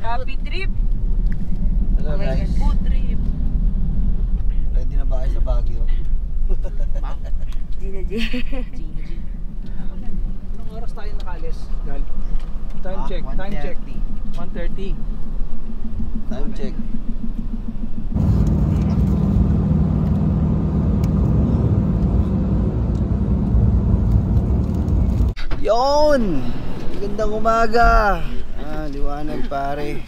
Happy trip! Hello guys. Food trip! Ready na ba kayo sa Baguio? Gina G. Anong oras tayo nakalis, Gal? Time check, time check. 1:30. Time check. Yon! Magandang umaga! Liwanag pare.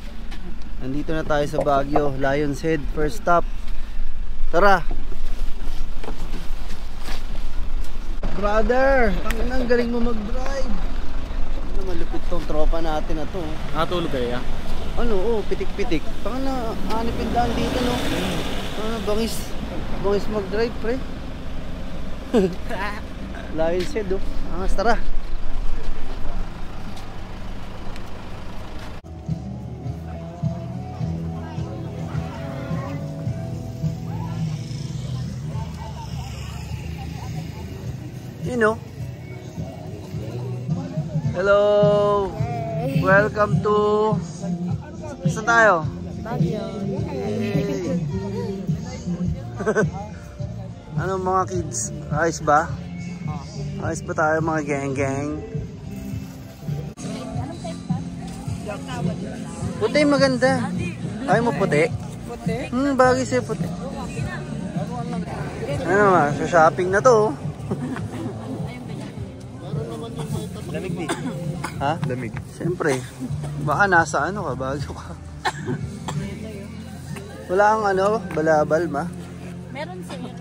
Nandito na tayo sa Baguio, Lion's Head, first stop. Tara! Brother! Ang galing mo mag-drive! Ano, malupit tong tropa natin na to. Nakatulog kayo, ya? Ano, pitik-pitik. Pangana, anipin lang dito, no? Bangis mag-drive, pre. Lion's Head, oh. Angas, tara! You know. Hello. Hey. Welcome to. Saan tayo? Baguio. Ano mga kids? Ayos ba? Ayos ba tayo mga gang-gang? Puti maganda. Ayaw mo puti? Puti? Bagay sa'yo puti. Ano ma? Sa shopping na to. Lamig di. Ha? Lamig. Siyempre. Baka nasa ano ka, Baguio ka. Wala kang ano, balabal ma? Meron sa'yo.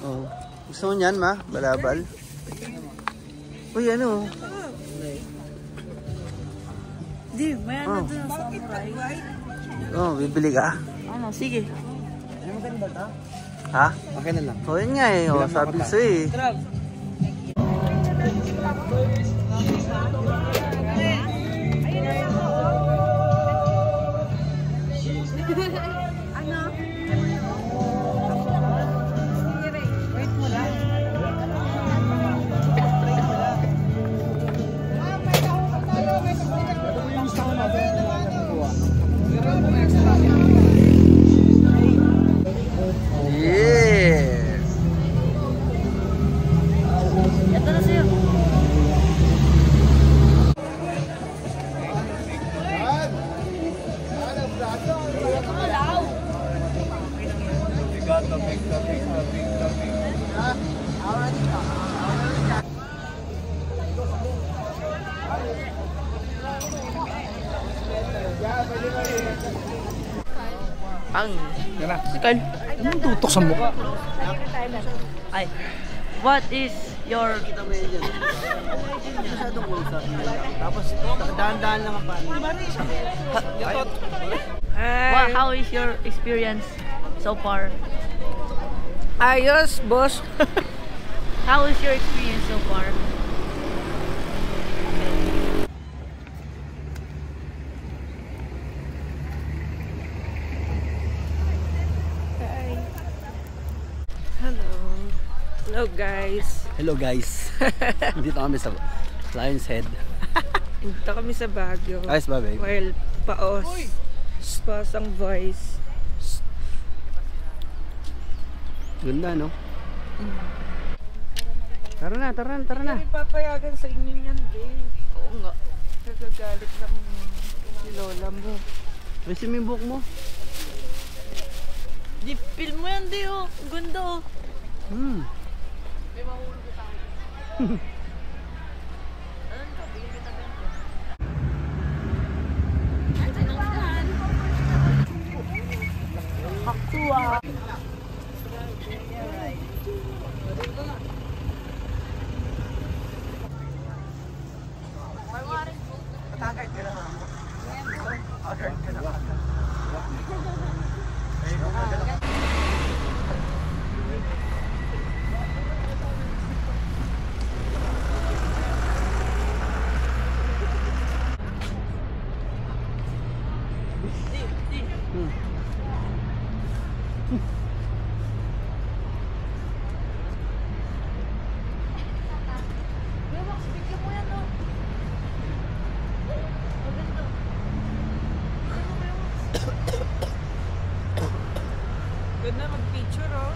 Oh. Gusto mo niyan ma? Balabal? Uy ano? Di, may ano dun sa samurai. Oh, bibili ka? Ano, sige. Ano maganda ta? Ha? Okay na lang. O yun nga eh, oh, sabi ko sa'yo eh. Yes! Ito na sa'yo. Ang Yan na. Sikal. Anong tutok sa mukha? Ay. What is your Kita mo yun dyan. Masyadong ulsa. Tapos, dahan-dahan lang ang paano. how is your experience so far? Ayos, boss. How is your experience so far? Hello guys. Hello guys. Dito kami sa Lion's Head. Dito kami sa Baguio. Ayos ba babe? While paos. Pasang voice. Ganda no? Tara na. Hindi papayagan sa inyo yan, babe. Oo nga. Nagagalit lang si lola mo. May sumibok mo. Di, feel mo yan, di oh. Ganda oh. May mahulog ko tayo. Alam ka, bigyan kita ba yan? Andiyan ang daan. Haktua. Ganda mag-picture, oh.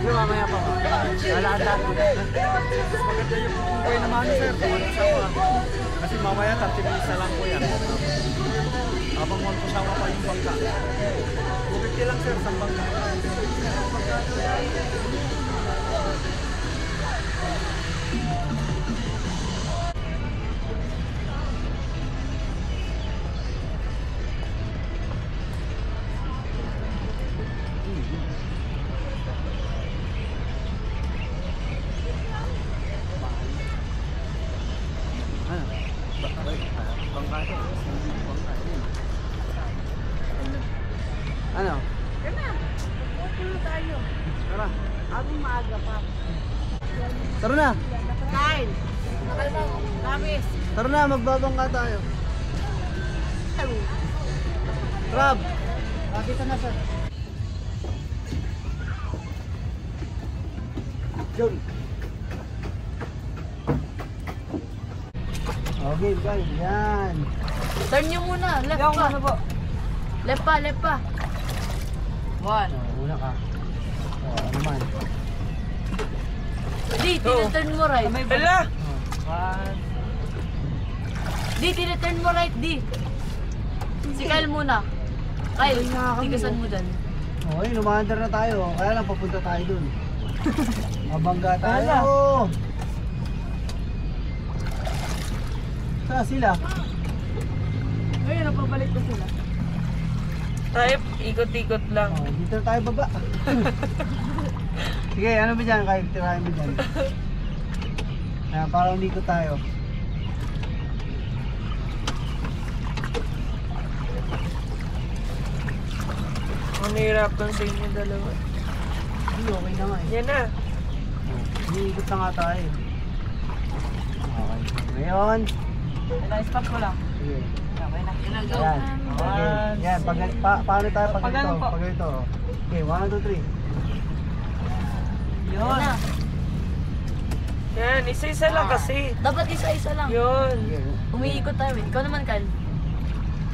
Yung mamaya pa. Lalata. Maganda yung buhay naman sir. Kasi mamaya 30 minutes na lang po yan. Habang magpasama pa yung bangka. 250 lang sir sa bangka. Ano? Gana. Pupulo tayo. Tara. Abing maaga pa. Tara na. Kain. Kamis. Tara na, magbabangka tayo. Crab. Dito na sir. Jun. Okay guys, yan. Turn nyo muna. Left pa. Left pa, left pa. One. Una ka. Ano naman? Di, tinaturn mo right. Hala! One. Di, tinaturn mo right, di. Si Kyle muna. Kyle, Ay, nga kami, tigasan mo dyan. Okay, lumaandar na tayo. Kaya lang papunta tayo dun. Mabangga tayo. Saan sila? Ngayon, napabalik ko sila. Tayo, ikot-ikot lang. Oh, dito tayo baba. Sige, ano ba dyan? Kahit tirahin mo dyan. Kaya parang hindi ko tayo. Ang nahirapan sa inyo dalawa. Hindi, okay na nga eh. Yan na. Iniikot na nga tayo. Okay. Ngayon. Spot ko lang. Sige. Okay na. Go. Ayan. Okay. Yan. Paano tayo pag ganito? po? Pag ganito. Okay, 1, 2, 3. Yun. Yan, isa-isa lang kasi. Dapat isa-isa lang. Yun. Sige. Umiikot tayo eh. Ikaw naman, Kyle.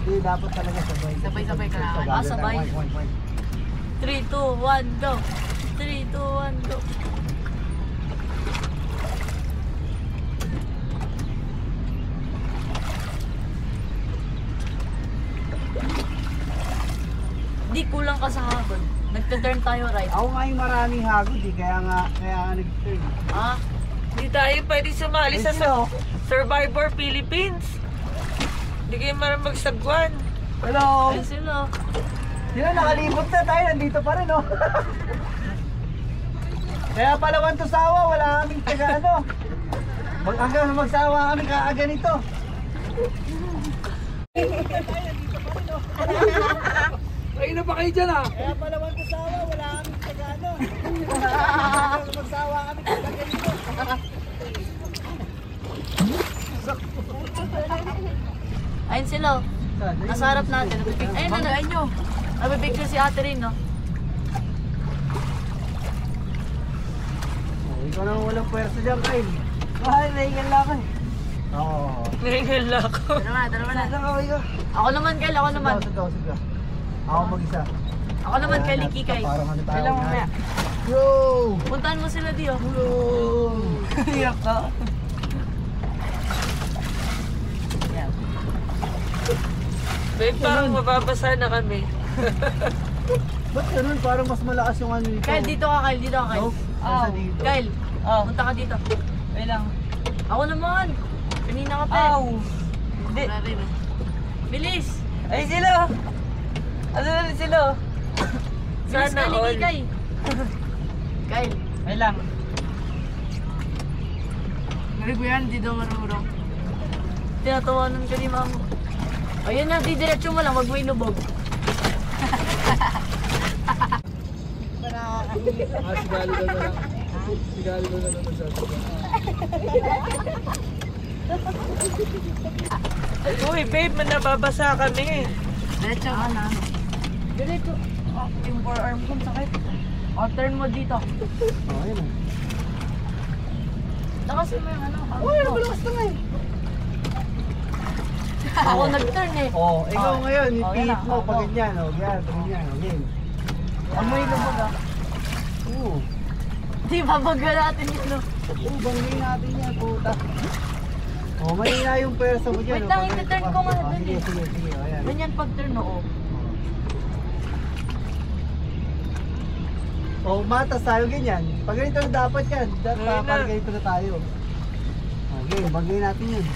Hindi, dapat talaga sabay. Sabay-sabay ka na. Ah, sabay. 3, 2, 1, go. 3, 2, 1, go. Di, kulang ka sa hagod. Nagta-turn tayo right. Ako nga yung maraming hagod eh, kaya nga nag-turn. Ah, Hindi tayo pwede sumali sa Survivor Philippines. Hindi kayo marang magsagwan. Hello! ayun sila. Sila nakalibot na tayo, nandito pa rin oh. Kaya pala Wantusawa, wala kaming taga ano. Hanggang magsawa kami kaaganito. Ay na pa kayo dyan ah! Kaya pala Wantusawa, wala kaming taga ano. Hanggang magsawa kami kaaganito. Ayun sila. Nasa harap natin. Ayun na, nyo. Nabipicture si ate rin, no? Ikaw naman walang pwersa dyan, Kyle. Mahal, naigan lang ako eh. Oo. Ngayon lang ako. Dalawa na. Saan kaway ka? Ako naman, Kyle. Ako naman. Sigaw. Ako mag-isa. Ako naman, Kyle. Kikay. Parang ano tayo. Kailan mamaya? Yo! Puntahan mo sila, Dio. Iyak ka. Babe, parang mababasa na kami. Ba't ganun? Parang mas malakas yung ano nito. Kyle, dito ka, Kyle. Dito ka, Kyle. No? Nasa dito. Kyle, Oh, punta ka dito. wait lang. Ako naman. Kanina ka pa. Aw! Hindi. Bilis. Ay, sila! Ano na rin sila? Bilis, Sana Kyle. all. Kikay. Kyle. Wait lang. Nari ko yan, hindi daw marunong. Tinatawanan ka ni mama. Ayun na, didiretso mo lang, wag mo inubog. Sigali ko na lang. Sigali ko na lang sa Uy, babe, nababasa kami. Diretso ka na. Diretso. Oh, yung forearm ko, sakit. O, turn mo dito. Oh, ayun. Lakasin mo yung ano. Uy, ano ba lakas na Ako nag-turn eh. Oh, ikaw ngayon, Oh, ipihit yan mo na. pag ganyan, oh, ganyan, game. Huwag mo inubog ah. Oo. Di babagga natin yun, no? Oo, bangin natin yan, puta. Oh, mahina yung pwersa mo dyan. Wait oh, lang, pag iti-turn ganito ko ka. nga Oh, dun sige, eh. sige, oh, ayan. Ganyan pag-turn, oo. Oh, matas tayo ganyan. Pag ganito na dapat yan. Ayun na. Pag ganito na tayo. Okay, bagay natin yun.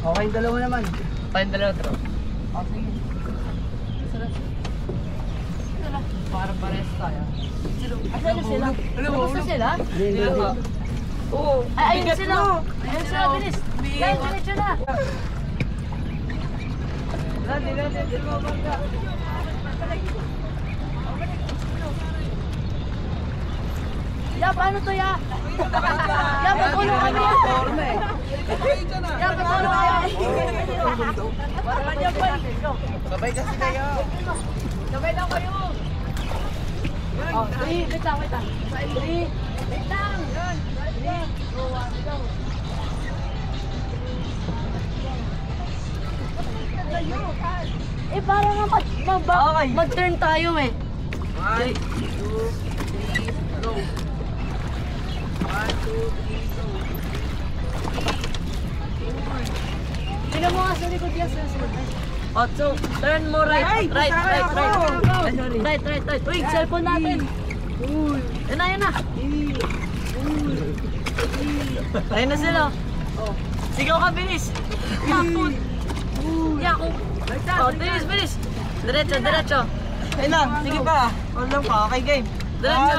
Okay, yung dalawa naman. Paano dalawa ito? O, sige. Sarap. Sarap. Para pares tayo. Asan na sila? Kamusta sila? Hindi. Oo. Ay, ayun bigat sila. mo. Ayun sila, bilis. Guys, diretso na. Ya, paano to ya? Ya, patulong kami ya. Ya, patulong kami. Parang yan pa. Sabay kasi kayo. Sabay lang kayo. Oh, 3, wait lang. 3, wait lang. 3, 2, 1, go. Eh, parang nga mag-turn tayo eh. 1, 2, 3, go. 1, 2, 3, go. Tingnan mo nga sa likod yan. Oh, so, turn mo right. Ay, Right. Ay, sorry. Right. Uy, Ah, cellphone natin. Yan na. Ayun na sila. Sigaw ka, bilis. Yapon. Yako. Oh, bilis. Diretso. Ay lang, sige pa. Huwag lang pa, okay game. Diretso.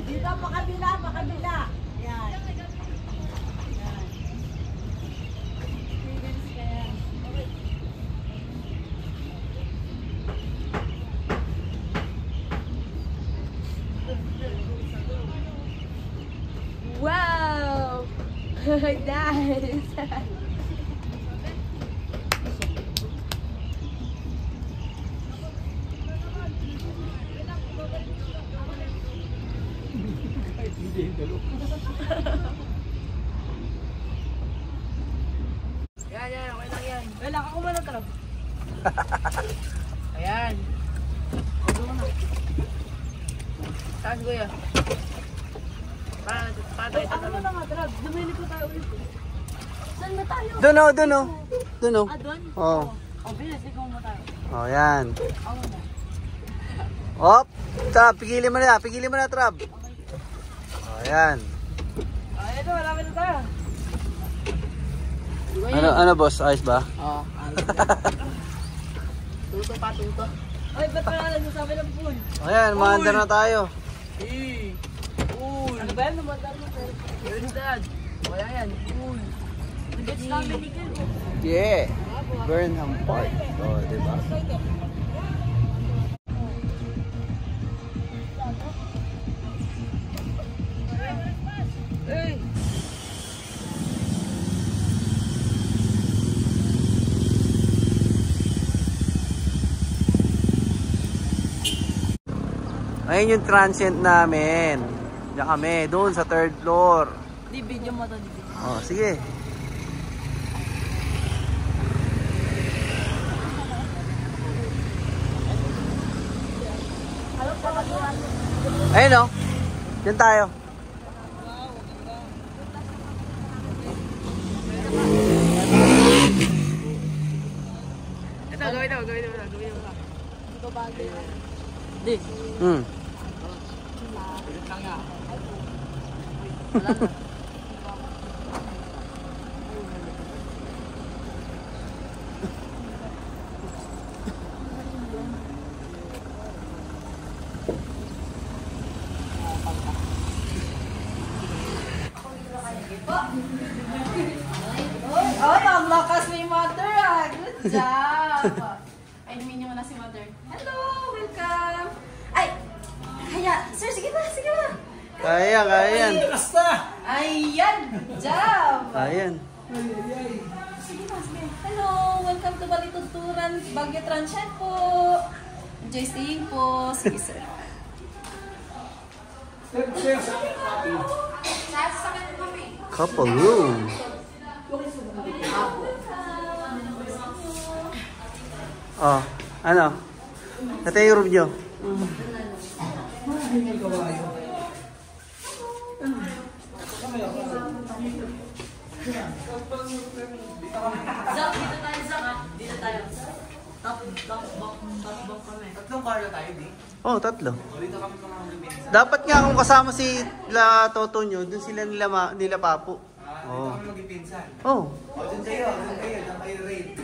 Dito, pakabila. Yan. Wow! Nice! Yan, okay lang yan. Wala ako muna trap. Ayan. Ako muna. Saan ko yan? Para tayo tatalon. Ano nga trap? Dumili ko tayo ulit. Saan ba tayo? Doon oh. Doon oh. Ah, doon? Oh. O, bilis, ikaw mo tayo. Oh, yan. Ako muna. Hop. Trap, pigilin mo na, Trap. Oh, yan. Ay, ito, malapit na tayo. Ano boss? Ayos ba? Oo. Tuto pa, tuto. Ay, ba't wala nagsasabi ng pool? Oh, yan, maandar na tayo. Ano ba yan? Lumandar mo tayo. Yun, dad. Wala yan. Cool. Gets namin ni Kel. Yeah. Burnham Park. Oh, diba? Hey! Ayun yung transient namin. Diyan kami, doon sa 3rd floor. Di video mo to, di video. Oh, sige. Ayun o. Diyan tayo. Ito, gawin mo. Di. Hmm. Oh, ang lakas ni Mother ah. Good job. Ay, minyo mo na si Mother. Hello, welcome. Ay, kaya, sir, sige na, sige na. Kaya yan. Ayan, good job. Ayan. Sige na, sige. Hello, welcome to Balituturan, Baguio Transient po. Enjoy staying po. Sige, sir. Couple room. Oh, ano? Ito yung room nyo. Zak, dito tayo, Zak. Dito tayo. Top kami. Tatlong kwarto tayo, di? Oh, 3. Dito kami mga mag-ibig. Dapat nga kung kasama si La Toto nyo, dun sila nila Papo. Oh. Kami mag-ipinsan. Oh. O, dun kayo, dun kayo rate.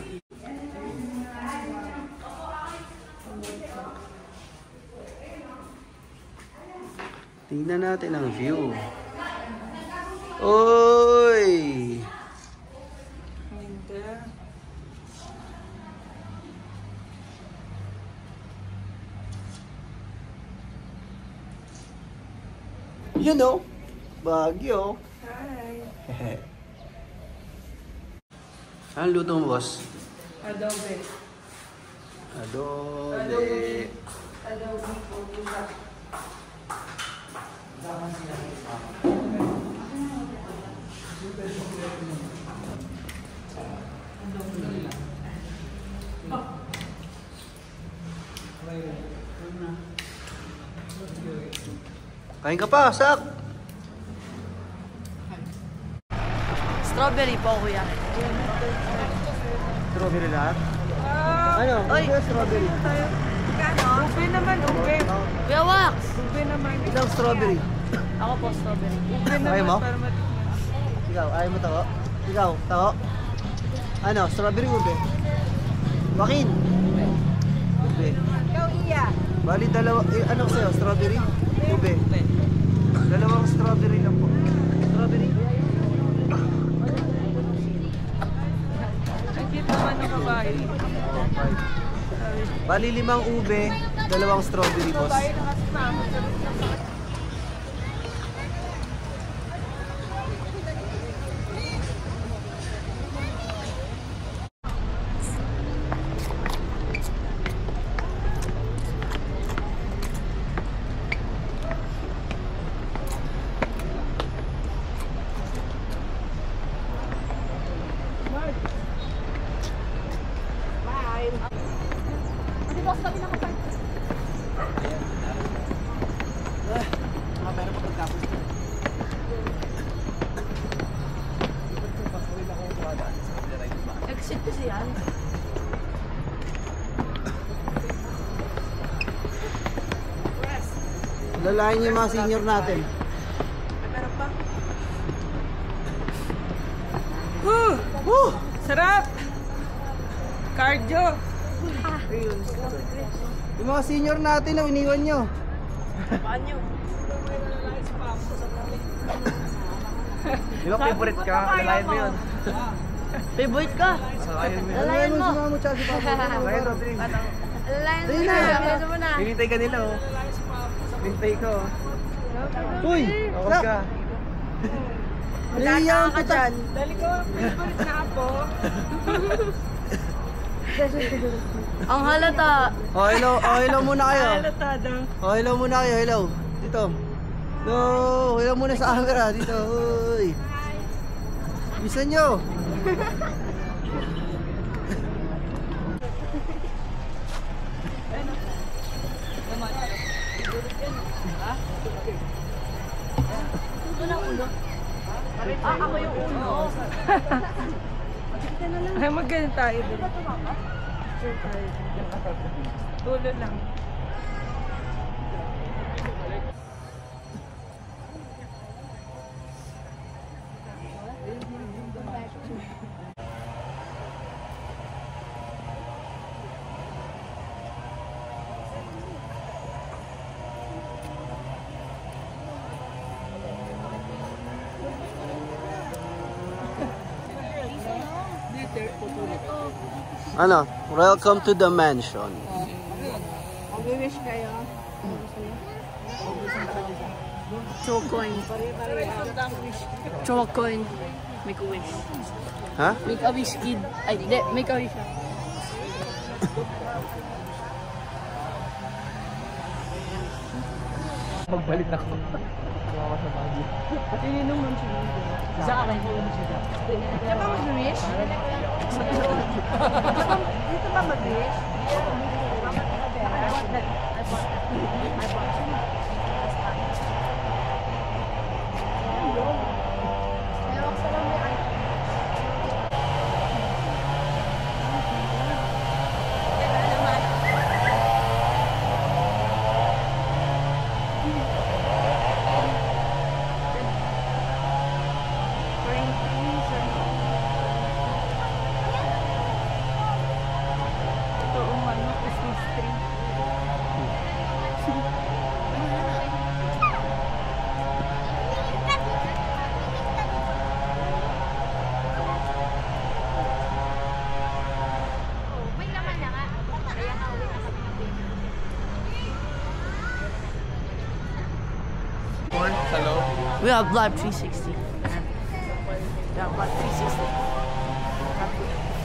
Tingnan natin ang view. Oy! Yun o. Baguio. Hi. Anong luto mo, boss? Adobe. Adobe. Kain ka pa, Sak. Strawberry po, kuya. Strawberry lahat? Ano? Oy. Strawberry. Ube naman, ube. Kuya Wax! Ube naman. Ilang strawberry? Ako po, strawberry. Ube naman Ayaw mo? para matikman. Ikaw, ayaw mo tako? Ikaw, tako? Ano? Strawberry ube? Joaquin? Ube. Ikaw, Iya. Bali, dalawa. Ano sa'yo? Strawberry? Ube. Dalawang strawberry lang po. Strawberry? Ang cute naman ng babae. Bali, 5 ube, 2 strawberry, boss. Exit kasi yan. Lalayan niyo yung mga senior natin. Woo! Sarap! Cardio! Yung mga senior natin na iniwan nyo. Paano? Di ba favorite ka? Lalayan mo yun. Favorite ka? Lalayan mo yun. Lalayan mo. Si Mamo tsaka si Papa. Lalayan, Rodri. Lalayan Ayun mo na. na. Bilisan mo na. Hinintay ka nila, oh. Hinintay ko, oh. Uy! Tawag ka. Naiiyak ka dyan. Dali ko, favorite na ako. Ang halata. Oh, hello. Oh, hello muna kayo. Halata daw. Oh, hello muna kayo. Hello. Dito. Hello. Hello muna sa camera. Dito. Uy. Bisa nyo. Ako yung uno. Ay, magkano tayo doon? Tulo lang. Ano? Welcome to the mansion. Mag-wish kayo. Chocoin. Chocoin. Make a wish. Ha? Make a wish, kid. Ay, hindi. Make a wish. Pagbalik ako. Sumama sa bagyo. Tininom mo siya. Sa akin. Diba mag-wish? Dito ba mag-wish? We have Live 360. We have Live 360.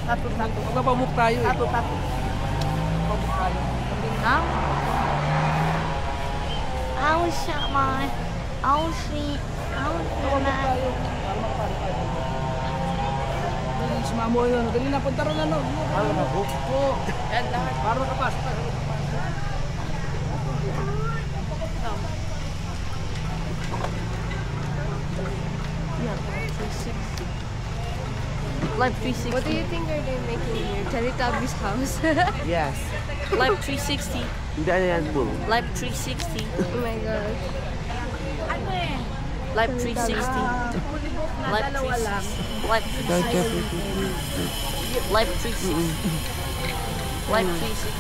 Tapo. Magpapamuk tayo eh. Tapo. Magpapamuk tayo. Ha? Sumamo yun. Dali na, punta rin ano. Alam na po. Oo. Yan lahat. Para makapasok tayo. Live 360. What do you think are they making here? Teletubbies house? Yes. Live 360. Hindi ano yan, bull. Live 360. Oh my gosh. Live 360. Live 360. Live 360. Live 360. Live 360.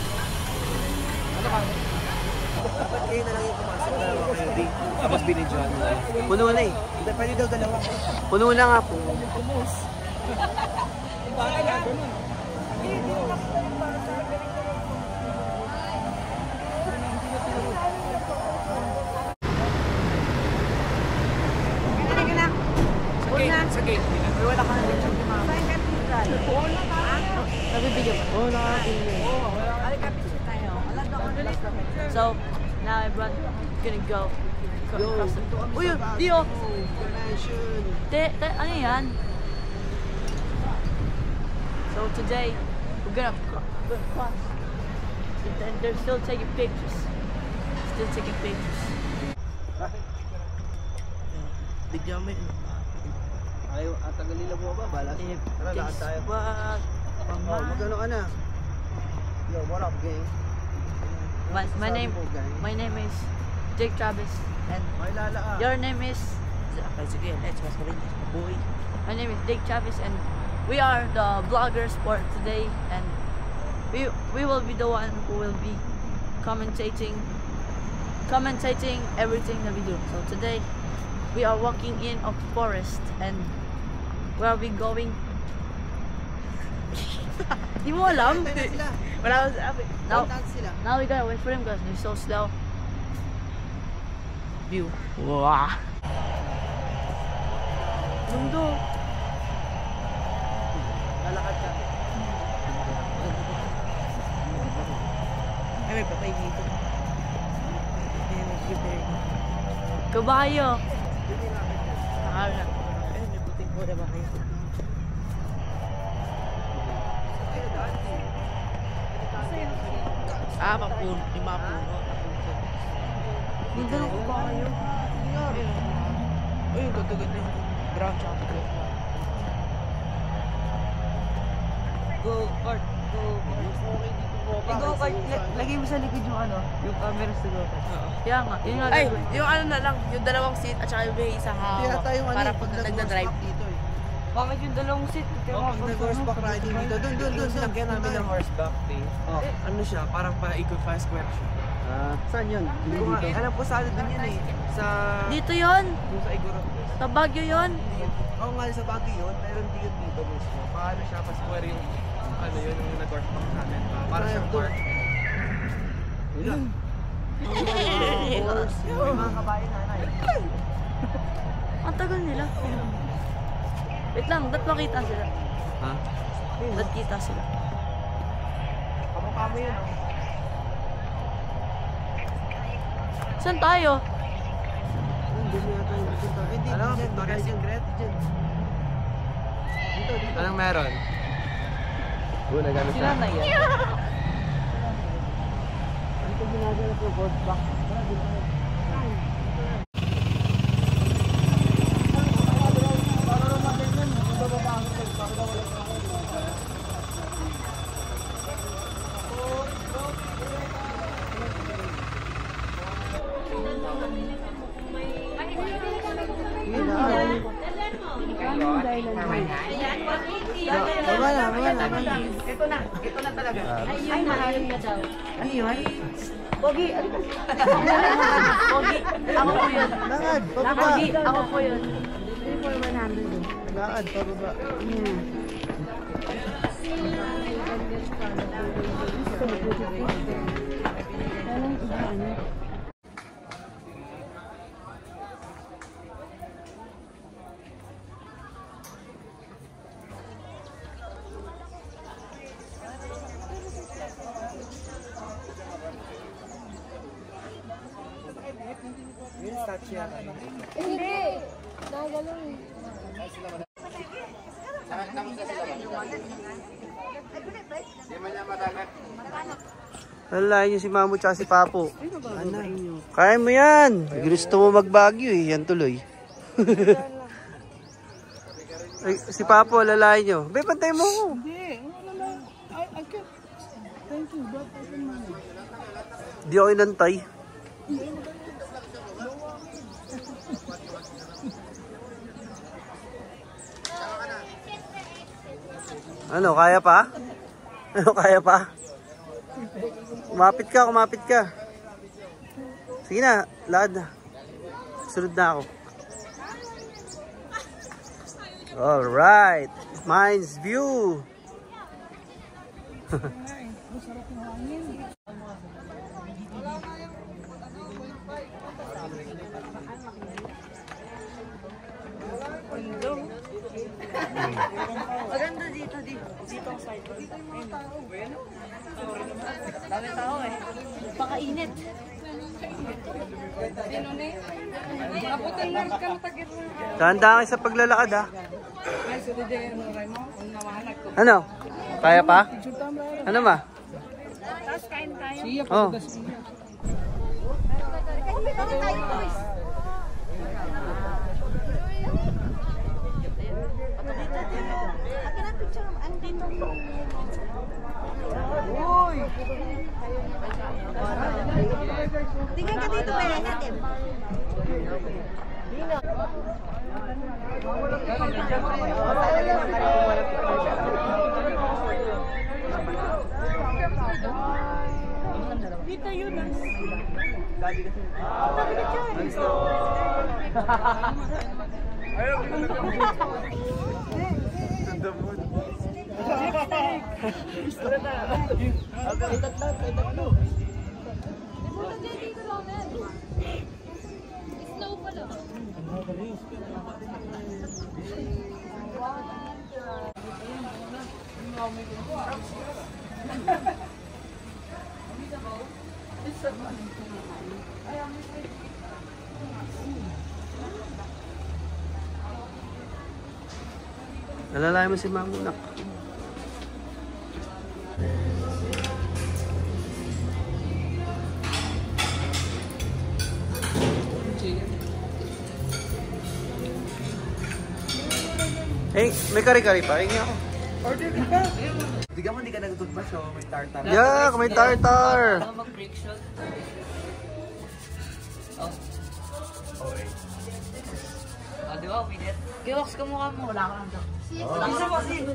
Ba't kayo na lang yung pumasok na kayo big? Tapos binidyohan mo. Puno na eh. Hindi, pwede daw dalawa. Puno na nga po. Sa gate. Wala ka na rin. Nabibigyan mo? Oo, nakakabili. So, now everyone gonna go across the... Uy, Dio! Ano yan? So today, we're gonna cross. And they're still taking pictures. Still taking pictures. Bigyan mo yun. Ayaw, tagalila mo ba? Balas. Tara, lakad tayo. Oh, magkano ka na? Yo, what up, gang? My name is Jake Travis, and May lala ka. your name is... Sige, let's go. Boy. My name is Jake Travis, and we are the vloggers for today, and we will be the one who will be commentating everything that we do. So today we are walking in a forest, and where are we going? Di mo alam? Wala ko sabi. Now we gotta wait for him because he's so slow. View. Wow. Mundo. Lalakad ka. Kabayo. Nakala. Eh, may puting po na ba kayo? Mapuno. Yung mga puno. Dito na ko ba kayo? Uy, yung ganda yung brown chocolate. Go kart. Go kart. Go kart. Lagay mo sa likod yung ano, yung camera sa go kart. Kaya nga, yun nga. Ay, gagawin. yung ano na lang, yung dalawang seat at saka yung may isang Kaya hawak. tayo Para pag nagda-drive. dito eh. Bakit yung dalawang seat? Pag nag-horseback riding dito, doon. Sinagyan namin ng horseback thing. Oh. Ano siya, parang pa-ikot pa square siya. Saan yun? Hindi ko nga, alam po sa ano din yun eh. Sa... Dito yun. Yung sa Igorot. Sa Baguio yun. Oo nga, sa Baguio yun. Meron din yun dito mismo. Paano siya, pa-square yung... Ano yun, yung nag-horseback namin. Para siyang park. Yun. May mga kabayo nanay. Ang tagal nila. Wait lang, ba't makita sila? Ha? Ba't kita sila? Kamukha mo yun, oh. Saan tayo? Hindi mo yata yung dito. Hindi, Ano? dyan, Victoria's dyan. Secret? Dito. Anong meron? Nagano Sila na yan. Dito ginagawa ko horseback. Pogi, ako po yun. Lakad, pababa. Pogi, ako po yun. Lakad, pababa. Alalayan niyo si Mamu tsaka si Papo. Ano? Kaya mo yan. Gusto mo mag-Baguio eh. Yan tuloy. Ay, si Papo, alalayan niyo. Be, pantay mo ako. Hindi ako inantay. Ano, kaya pa? Ano, kaya pa? Kumapit ka. Sige na, lakad na. Sunod na ako. Alright, Mines View. Maganda dito ang side. Dami tao eh. Pakainit. Tanda kayo sa paglalakad ha. Ano? Kaya pa? Ano ma? Oh. Tingnan ka dito, pera natin. Dito yun ah. Slow pala. Nalalayan mo si Mamunak. Hey, may kari-kari pa. Hingi ako. Order ka pa. Bigyan mo, hindi ka nagtutba, so may tartar. Yeah, may tartar. Ano mag-break shot? Oh. Okay. Oh, di ba? Uminit. Kilox ka mukha mo. Wala ka lang daw. Isa pa, sige.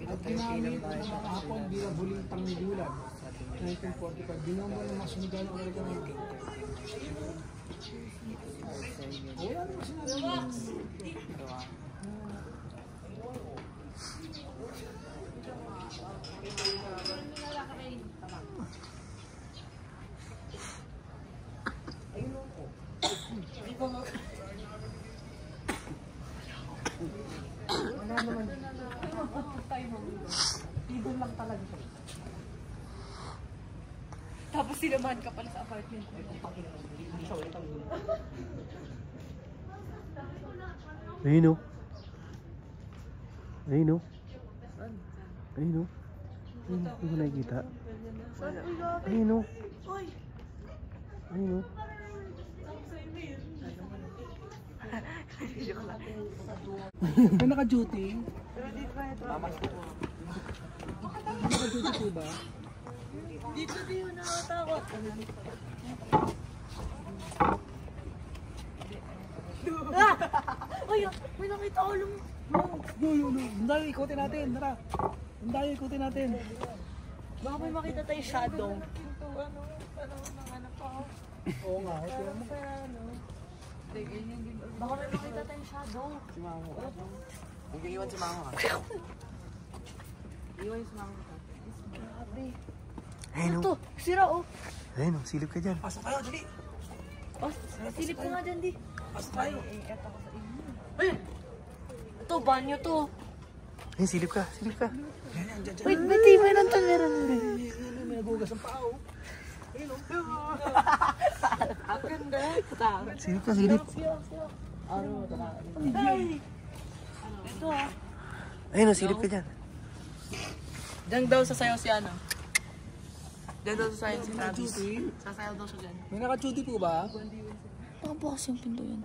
Kahapon bilang huling pangigulan 1945 binombo ng mga sunigal ng American Army. Wala naman sinabi. Tapos sinamahan ka pala sa apartment. Ayun o. Ayun o. Ayun o. Hindi ko nakikita. Ayun o. Ayun o. May naka-duty? Naka-duty po ba? Dito din yun nakatakot. Ay, may nakita ko lang. No. Dahil ikutin natin. Tara. Dahil ikutin natin. Baka may makita tayo shadow. Oo nga. Okay mo. Baka may makita tayo shadow. Si Mamo. Huwag yung iwan si Mamo ha. Iwan si Mamo. Grabe. Ayun o. Ito, sira oh. Ayun o. Silip ka dyan. Pasok kayo, dali. Oh, silip ko nga dyan di. Pasok kayo. Ay! Ito, banyo to. Ayun, silip ka. Silip ka. Yan, dyan. Wait, ba't may nandun meron? May nagugas ang pao. Ayun o. Ang ganda. Silip ka, silip. Ay! Ito ah. Ayun o, silip ka dyan. Diyan daw sasayaw si ano. Diyan daw sasayaw si Travis. Duty? Sasayaw daw siya dyan. May naka-duty po ba? Baka bukas yung pinto yan.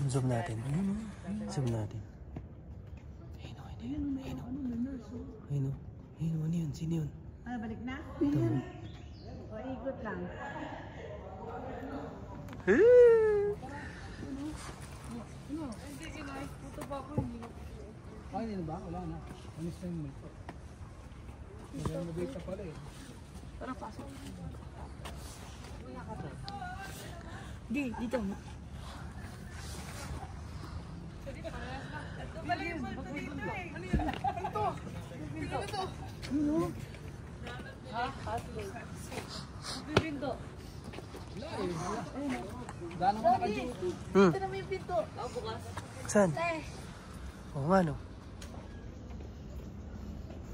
Zoom natin. Zoom natin. Ayun o. Ayun o. Ano yun? Sino yun? Ah, balik na? Ito. O, ikot lang. Ay, hindi na ba? Wala na. Anis na yun. Nag-renovate na pala eh. Tara, pasok. Di, dito. Gano'n ka naka-duty? Ito na may pinto. Saan? Oo nga no.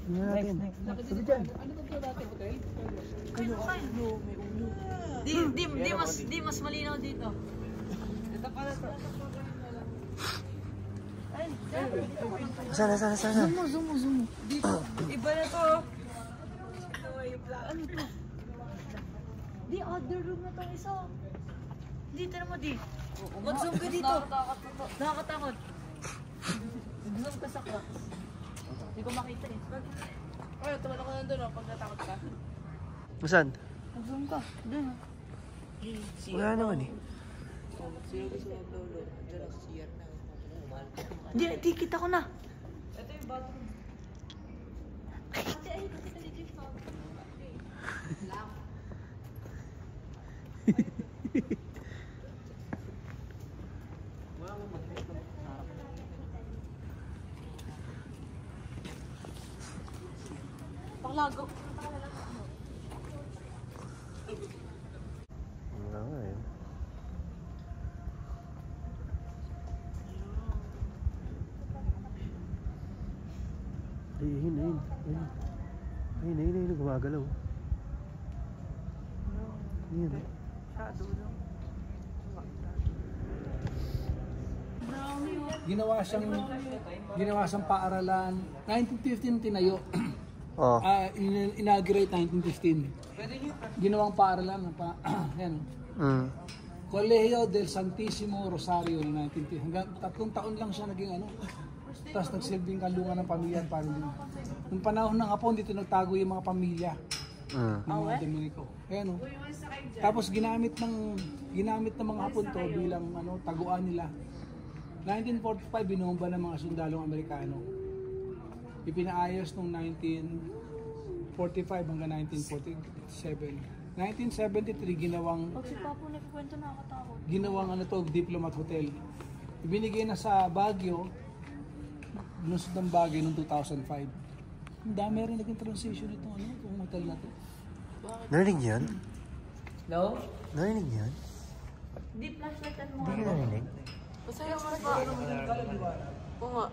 Tingnan natin. Sabi dyan. Ano ba natin, hotel? Di mas malinaw dito. Saan? Zoom mo. Iba na to. Ano to? Di, other room na tong isa. Dito naman di. Mag-zoom ka dito. Nakakatakot. Mag-zoom ka sa clock. Hindi ko makita eh. Ay, tumalak ko nandun pag natakot ka. Saan? Mag-zoom ka. Doon. Wala naman eh. Sino gusto mag-lolo? Diyan ang CR na. Di, kita ko na. Paklago. Wala nga eh. gumagalaw. Yun. Shadow lang. Ginawa siyang paaralan. 1915 tinayo. Oh. Inaugurate 1915. Ginawang paaralan. Yan. Colegio del Santissimo Rosario ng 1915. Hanggang 3 taon lang siya naging ano. Tapos nagsilbing kanlungan ng pamilya at pamilya. Nung panahon ng Hapon, dito nagtago yung mga pamilya. Ng mga Dominico. Ayan, oh. Tapos ginamit ng mga Hapon to bilang ano, taguan nila. 1945 binomba ng mga sundalong Amerikano. Ipinaayos noong 1945 hanggang 1947. 1973 ginawang Pag si Papo nagkwento nakakatakot. ginawang ano to, Diplomat Hotel. Ibinigay na sa Baguio, lusod ng Baguio noong 2005. Ang dami rin naging transition itong ano, itong hotel na to. Narinig yan? No? Narinig yan? Di flashlightan mo. Hindi ka narinig? Masaya ka ba? Oo nga.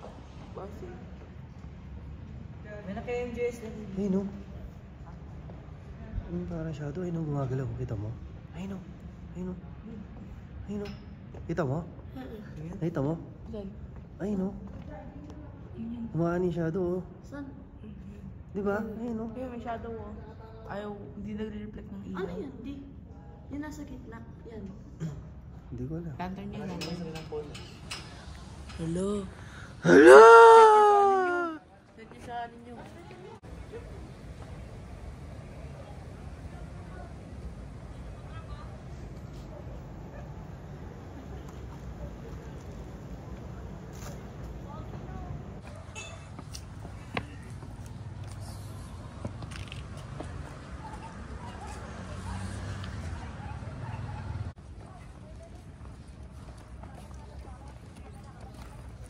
Basi. May naka-MJS din. Ayun no. Yung parang shadow, ayun no, gumagalaw. Kita mo? Ayun no. Ayun no. Ayun no. Kita mo? Nakita mo? Ayun no. Gumawa ni shadow oh. Saan? Di ba? Ayun no. Kaya may shadow oh. Ayaw, hindi nagre-reflect ng ilaw. Ano yan? Di. Yan nasa gitna. Yan. Hindi ko alam. Lantern niya, lantern. Hello. Hello! Saan niyo sa ninyo?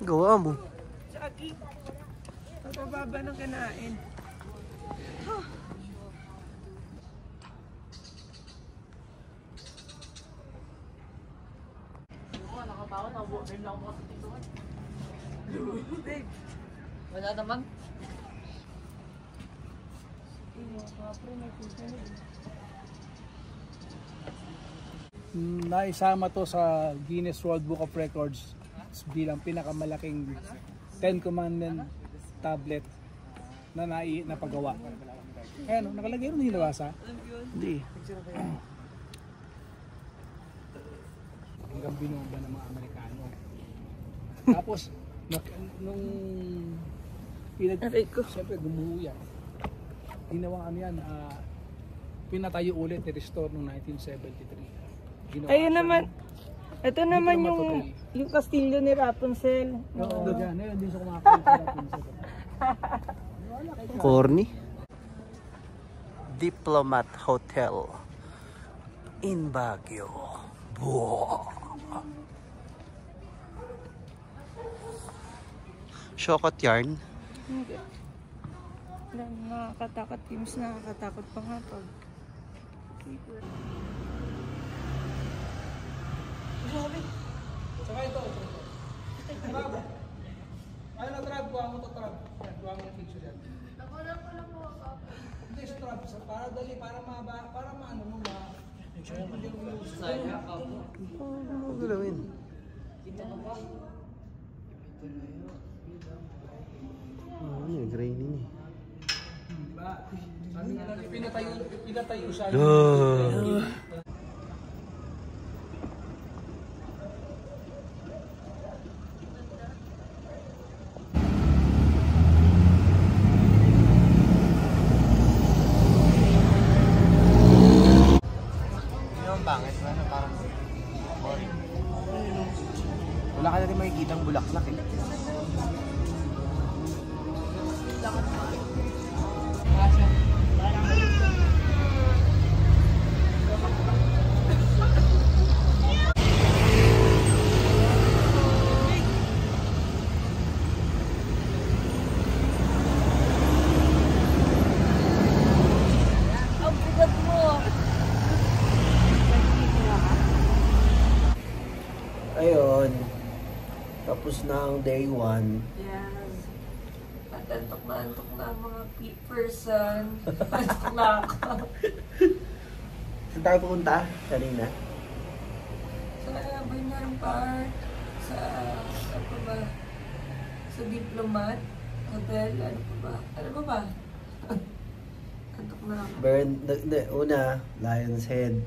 Gawa mo. Chucky. Pagpababa ng kanain. Nakatakot, nabuo rin lang ako sa tituan. Wala naman. Naisama to sa Guinness World Book of Records bilang pinakamalaking 10 Commandment tablet na napagawa. Ayan, nakalagay rin hinabasa. Hindi. Hanggang binomba ng mga Amerikano. Tapos, nung siyempre gumuho yan. Ginawang ano yan, pinatayo ulit, i-restore noong 1973. Ginawa Ayun siya naman. ng Ito naman Diplomat yung kastilyo ni Rapunzel. Oo. Yan, ayun din sa kumakain. Corny. Diplomat Hotel in Baguio. Buah. Shokot yarn. Hindi. Nakakatakot. Mas nakakatakot pa nga pag... Saka ito. Trab. Ayun na trab, kuha mo to trab. Yan, kuha mo yung picture yan. Hindi sa trab, para dali, para maano mo ba? Hindi mo yung Sayang ako. Ano galawin? Ano yung grainy niya? Diba? Sabi nga natin, pinatayo siya. Wala ka na rin makikita ang bulaklak eh. Ayun. Tapos na ang day 1. Yes. antok na ang mga person. Antok na ako. Saan tayo pupunta? Kanina? Sa Bernard Park, sa, ano pa ba? Sa Diplomat Hotel, ano pa ba? Ano pa ba? Antok na ako. Una, Lion's Head.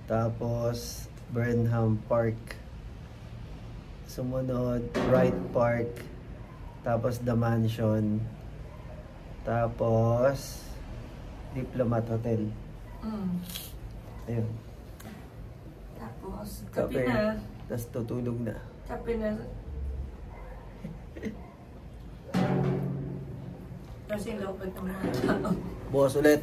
Tapos, Burnham Park. Sumunod, Wright Park. Tapos, The Mansion. Tapos, Diplomat Hotel. Ayun. Tapos, kape na. Tapos, tutulog na. Kape na. Kasi lopad ng mga tao. Bukas ulit.